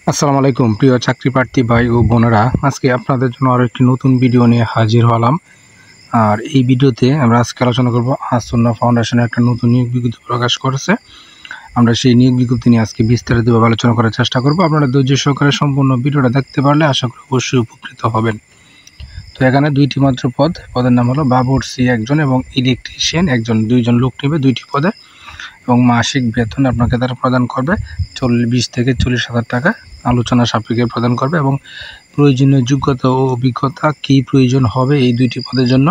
আসসালামু আলাইকুম প্রিয় চাকরি প্রার্থী ভাই ও বোনেরা, আজকে আপনাদের জন্য আরও একটি নতুন ভিডিও নিয়ে হাজির হলাম। আর এই ভিডিওতে আমরা আজকে আলোচনা করব আস-সুন্নাহ ফাউন্ডেশনের একটা নতুন নিয়োগ বিজ্ঞপ্তি প্রকাশ করেছে। আমরা সেই নিয়োগ বিজ্ঞপ্তি নিয়ে আজকে বিস্তারিতভাবে আলোচনা করার চেষ্টা করব। আপনারা ধৈর্য সহকারে সম্পূর্ণ ভিডিওটা দেখতে পারলে আশা করি অবশ্যই উপকৃত হবেন। তো এখানে দুইটি মাত্র পদের নাম হলো বাবুর্চি একজন এবং ইলেকট্রিশিয়ান একজন, দুইজন লোক নেবে দুইটি পদে, এবং মাসিক বেতন আপনাকে তারা প্রদান করবে 20 থেকে 40,000 টাকা আলোচনা সাপেক্ষে প্রদান করবে। এবং প্রয়োজনীয় যোগ্যতা ও অভিজ্ঞতা কী প্রয়োজন হবে এই দুইটি পদের জন্য,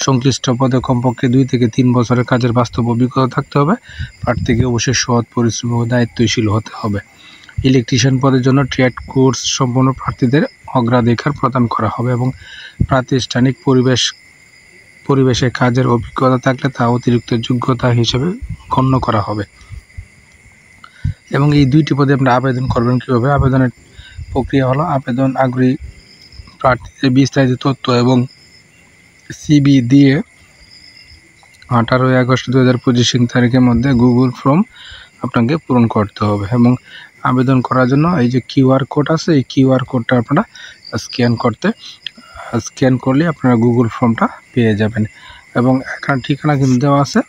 সংশ্লিষ্ট পদে কমপক্ষে 2 থেকে 3 বছরের কাজের বাস্তব অভিজ্ঞতা থাকতে হবে। প্রার্থীকে অবশ্যই সৎ, পরিশ্রমী ও দায়িত্বশীল হতে হবে। ইলেকট্রিশিয়ান পদের জন্য ট্রেড কোর্স সম্পন্ন প্রার্থীদের অগ্রাধিকার প্রদান করা হবে এবং প্রাতিষ্ঠানিক পরিবেশে কাজের অভিজ্ঞতা থাকলে তা অতিরিক্ত যোগ্যতা হিসেবে গণ্য করা হবে। এবং এই দুইটি পদে আপনি আবেদন করবেন কীভাবে? আবেদনের প্রক্রিয়া হলো, আবেদন আগ্রহী প্রার্থীদের বিস্তারিত তথ্য এবং সিভি দিয়ে 18 আগস্ট 2025 তারিখের মধ্যে গুগল ফর্ম আপনাকে পূরণ করতে হবে। এবং আবেদন করার জন্য এই যে কিউআর কোড আছে, এই কিউআর কোডটা আপনারা স্ক্যান করলে আপনারা গুগল ফর্মটা পেয়ে যাবেন। এবং এখানে ঠিকানা কিন্তু দেওয়া আছে,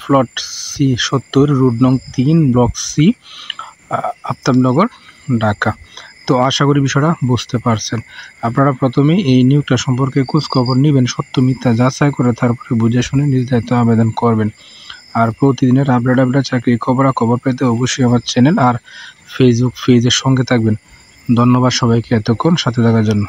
প্লট C70, রোড নং 3, ব্লক সি, আফতাবনগর, ঢাকা। তো আশা করি বিষয়টা বুঝতে পারছেন। আপনারা প্রথমেই এই নিয়োগটা সম্পর্কে খোঁজখবর নেবেন, সত্য মিথ্যা যাচাই করে তারপরে বুঝে শুনে নিজ দায়িত্ব আবেদন করবেন। আর প্রতিদিনের আপডেট চাকরি খবর পেতে অবশ্যই আমার চ্যানেল আর ফেসবুক পেজের সঙ্গে থাকবেন। ধন্যবাদ সবাইকে এতক্ষণ সাথে থাকার জন্য।